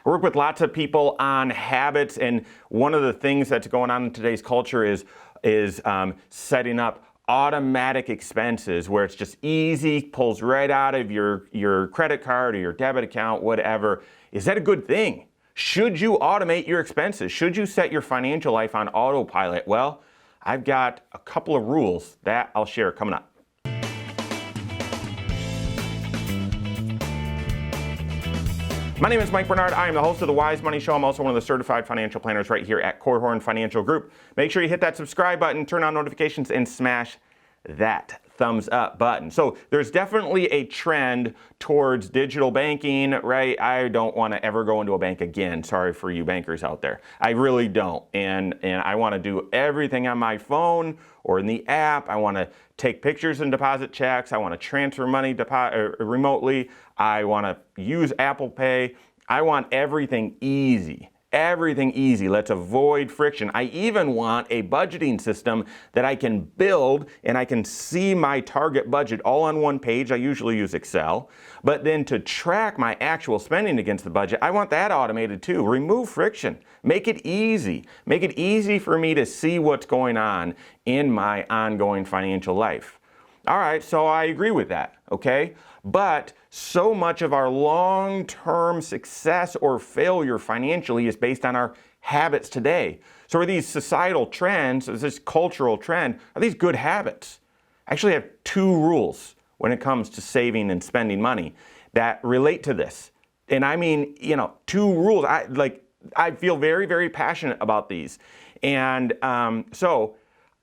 I work with lots of people on habits, and one of the things that's going on in today's culture is setting up automatic expenses where it's just easy, pulls right out of your credit card or your debit account, whatever. Is that a good thing? Should you automate your expenses? Should you set your financial life on autopilot? Well, I've got a couple of rules that I'll share coming up. My name is Mike Bernard. I am the host of the Wise Money Show. I'm also one of the certified financial planners right here at Korhorn Financial Group. Make sure you hit that subscribe button, turn on notifications, and smash that thumbs up button. So there's definitely a trend towards digital banking, right? I don't want to ever go into a bank again. Sorry for you bankers out there. I really don't. And I want to do everything on my phone or in the app. I want to take pictures and deposit checks. I want to transfer money remotely. I want to use Apple Pay. I want everything easy. Everything easy. Let's avoid friction. I even want a budgeting system that I can build and I can see my target budget all on one page. I usually use Excel. But then to track my actual spending against the budget, I want that automated too. Remove friction. Make it easy. Make it easy for me to see what's going on in my ongoing financial life. All right, so I agree with that, okay? But so much of our long-term success or failure financially is based on our habits today. So are these societal trends, is this cultural trend, are these good habits? I actually have two rules when it comes to saving and spending money that relate to this. And I mean, two rules. I feel very, very passionate about these. And so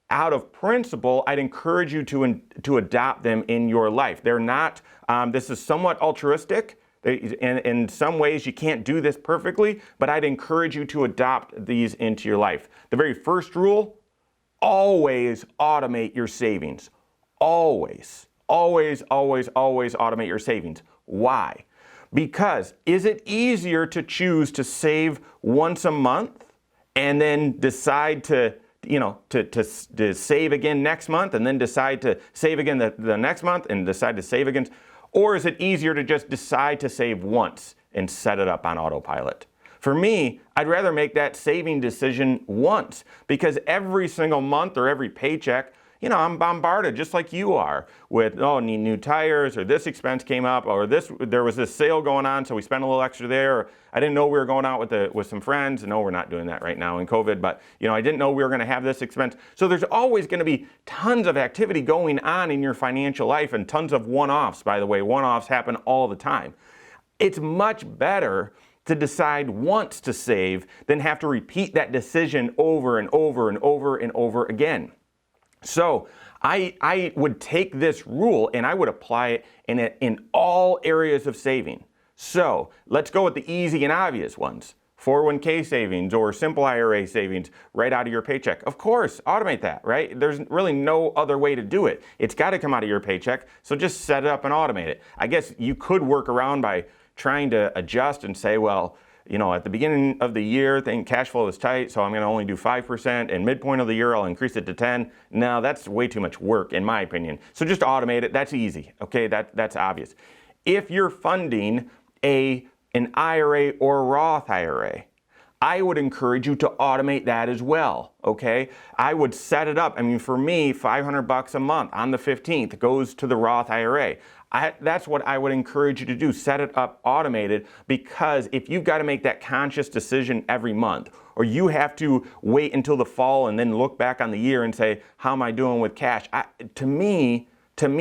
out of principle, I'd encourage you to adopt them in your life. They're not, this is somewhat altruistic. In some ways, you can't do this perfectly, but I'd encourage you to adopt these into your life. The very first rule, always automate your savings. Always, always, always, always automate your savings. Why? Because is it easier to choose to save once a month and then decide to save again next month and then decide to save again the next month and decide to save again? Or is it easier to just decide to save once and set it up on autopilot? For me, I'd rather make that saving decision once because every single month or every paycheck, I'm bombarded just like you are with, need new tires, or this expense came up, or there was this sale going on, so we spent a little extra there, or I didn't know we were going out with some friends. No, we're not doing that right now in COVID, but I didn't know we were going to have this expense. So there's always going to be tons of activity going on in your financial life and tons of one-offs, by the way. One-offs happen all the time. It's much better to decide once to save than have to repeat that decision over and over and over and over again. So I would take this rule and I would apply it in all areas of saving. So let's go with the easy and obvious ones. 401k savings or simple IRA savings right out of your paycheck. Of course, automate that, right? There's really no other way to do it. It's got to come out of your paycheck, so just set it up and automate it. I guess you could work around by trying to adjust and say, well, at the beginning of the year, cash flow is tight, so I'm going to only do 5%, and midpoint of the year, I'll increase it to 10. No, that's way too much work, in my opinion. So just automate it. That's easy, okay? That's obvious. If you're funding an IRA or Roth IRA, I would encourage you to automate that as well, okay? I would set it up. For me, $500 a month on the 15th goes to the Roth IRA. That's what I would encourage you to do. Set it up automated, because if you've got to make that conscious decision every month, or you have to wait until the fall and then look back on the year and say, how am I doing with cash? To me,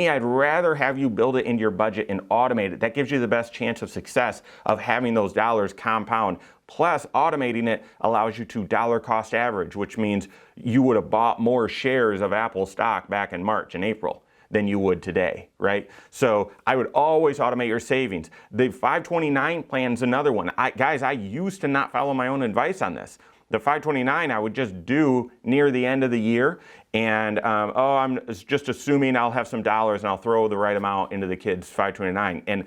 I'd rather have you build it into your budget and automate it. That gives you the best chance of success of having those dollars compound. Plus, automating it allows you to dollar cost average, which means you would have bought more shares of Apple stock back in March and April than you would today, right? So I would always automate your savings. The 529 plan is another one. Guys, I used to not follow my own advice on this. The 529 I would just do near the end of the year, and I'm just assuming I'll have some dollars and I'll throw the right amount into the kids' 529. And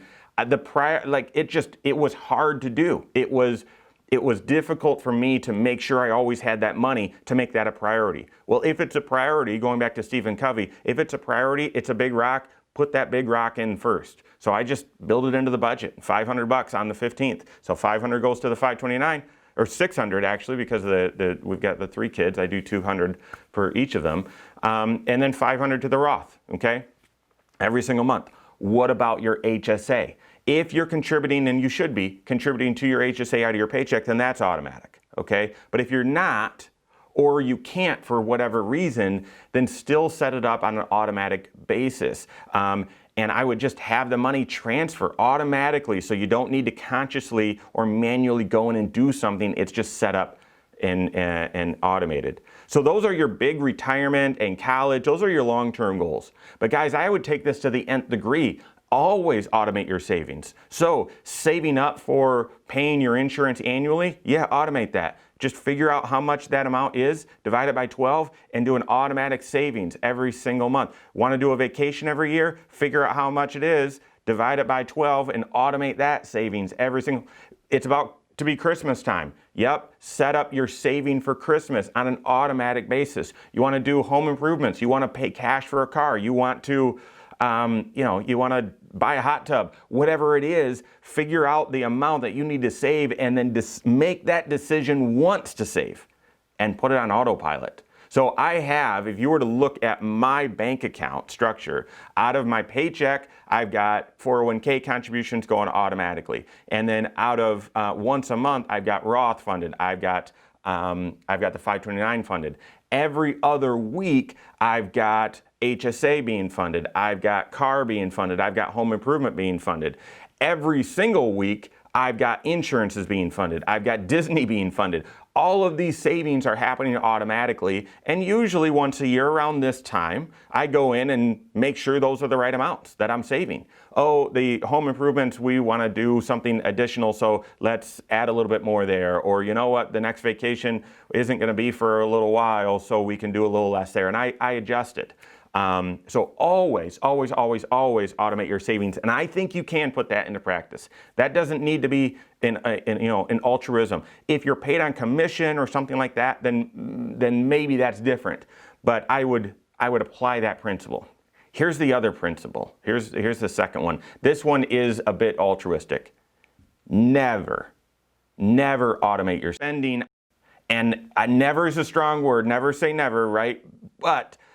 it was hard to do. It was difficult for me to make sure I always had that money to make that a priority. Well, if it's a priority, going back to Stephen Covey, if it's a priority, it's a big rock, put that big rock in first. So I just build it into the budget, $500 on the 15th. So 500 goes to the 529, or 600 actually, because we've got the 3 kids. I do 200 for each of them. And then 500 to the Roth, okay? Every single month. What about your HSA? If you're contributing, and you should be contributing to your HSA out of your paycheck, then that's automatic, okay? But if you're not, or you can't for whatever reason, then still set it up on an automatic basis. And I would just have the money transfer automatically, so you don't need to consciously or manually go in and do something. It's just set up and automated. So those are your big retirement and college. Those are your long-term goals. But guys, I would take this to the nth degree. Always automate your savings. So saving up for paying your insurance annually, yeah, automate that. Just figure out how much that amount is, divide it by 12, and do an automatic savings every single month. Want to do a vacation every year? Figure out how much it is, divide it by 12, and automate that savings every single. It's about to be Christmas time. Yep, set up your saving for Christmas on an automatic basis. You want to do home improvements. You want to pay cash for a car. You want to, you want to buy a hot tub. Whatever it is, figure out the amount that you need to save, and then make that decision once to save and put it on autopilot. So I have, if you were to look at my bank account structure, out of my paycheck, I've got 401k contributions going automatically. And then out of once a month, I've got Roth funded. I've got the 529 funded. Every other week, I've got HSA being funded. I've got car being funded. I've got home improvement being funded. Every single week, I've got insurances being funded. I've got Disney being funded. All of these savings are happening automatically, and usually once a year around this time, I go in and make sure those are the right amounts that I'm saving. Oh, the home improvements, we want to do something additional, so let's add a little bit more there. Or you know what, the next vacation isn't going to be for a little while, so we can do a little less there, and I adjust it. So always automate your savings, and I think you can put that into practice. That doesn't need to be in altruism. If you're paid on commission or something like that, then maybe that's different. But I would apply that principle. Here's the other principle. Here's the second one. This one is a bit altruistic. Never automate your spending. And never is a strong word. Never say never, right?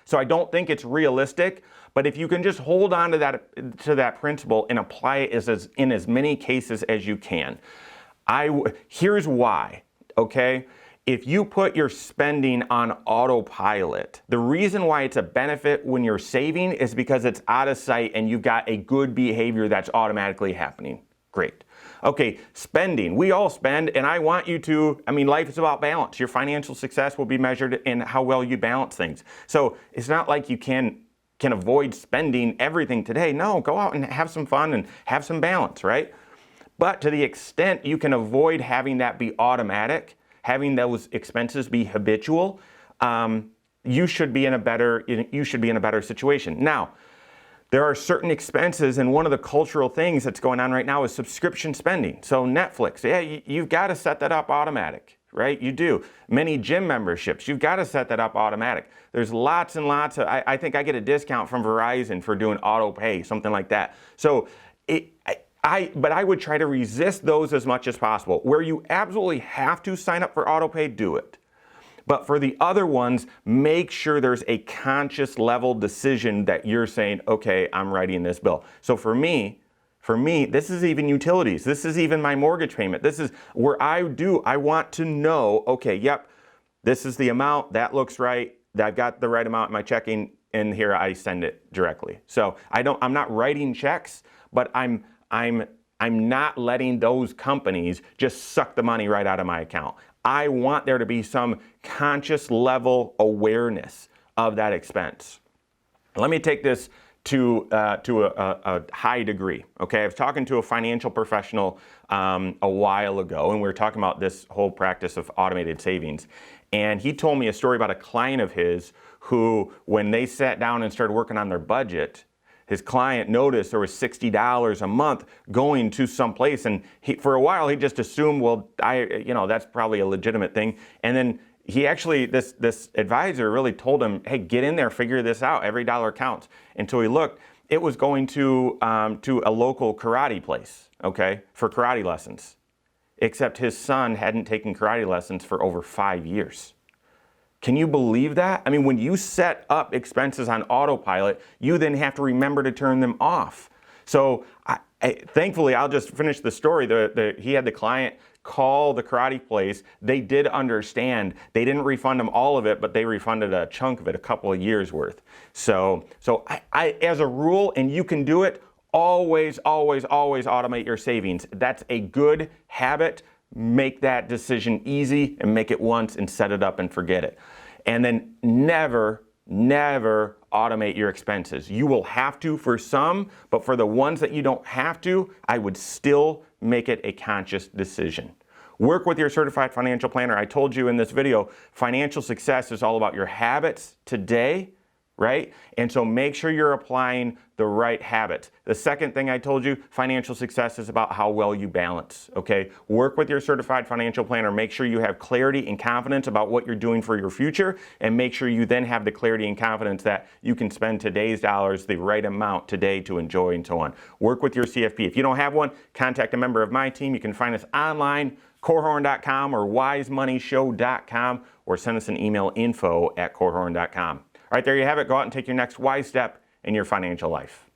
So I don't think it's realistic, but if you can just hold on to that principle and apply it in as many cases as you can. Here's why, okay? If you put your spending on autopilot, the reason why it's a benefit when you're saving is because it's out of sight and you've got a good behavior that's automatically happening. Great. Okay, spending. We all spend, and I want you to, life is about balance. Your financial success will be measured in how well you balance things. So it's not like you can avoid spending everything today. No, go out and have some fun and have some balance, right? But to the extent you can avoid having that be automatic, having those expenses be habitual, you should be in a better situation. Now, there are certain expenses, and one of the cultural things that's going on right now is subscription spending. So Netflix, yeah, you've got to set that up automatic, right? You do. Many gym memberships, you've got to set that up automatic. There's lots and lots of, I think I get a discount from Verizon for doing auto pay, something like that. So but I would try to resist those as much as possible. Where you absolutely have to sign up for auto pay, do it. But for the other ones, make sure there's a conscious level decision that you're saying, okay, I'm writing this bill. So for me, this is even utilities. This is even my mortgage payment. This is where I want to know, okay, yep, this is the amount, that looks right, I've got the right amount in my checking, and here I send it directly. So I'm not writing checks, but I'm not letting those companies just suck the money right out of my account. I want there to be some conscious level awareness of that expense. Let me take this to a high degree. Okay, I was talking to a financial professional a while ago, and we were talking about this whole practice of automated savings. And he told me a story about a client of his who, when they sat down and started working on their budget, his client noticed there was $60 a month going to some place, and for a while he just assumed, well, that's probably a legitimate thing. And then he actually, this advisor really told him, hey, get in there, figure this out. Every dollar counts. Until he looked, it was going to a local karate place, okay, for karate lessons. Except his son hadn't taken karate lessons for over 5 years. Can you believe that? I mean, when you set up expenses on autopilot, you then have to remember to turn them off. So thankfully, I'll just finish the story. He had the client call the karate place. They did understand. They didn't refund him all of it, but they refunded a chunk of it, a couple of years worth. So I as a rule, and you can do it, always automate your savings. That's a good habit. Make that decision easy and make it once and set it up and forget it. And then never automate your expenses. You will have to for some, but for the ones that you don't have to, I would still make it a conscious decision. Work with your certified financial planner. I told you in this video, financial success is all about your habits today, right? And so make sure you're applying the right habits. The second thing I told you, financial success is about how well you balance, okay? Work with your certified financial planner. Make sure you have clarity and confidence about what you're doing for your future, and make sure you then have the clarity and confidence that you can spend today's dollars the right amount today to enjoy and so on. Work with your CFP. If you don't have one, contact a member of my team. You can find us online, corehorn.com or wisemoneyshow.com, or send us an email, info@corehorn.com. All right, there you have it. Go out and take your next wise step in your financial life.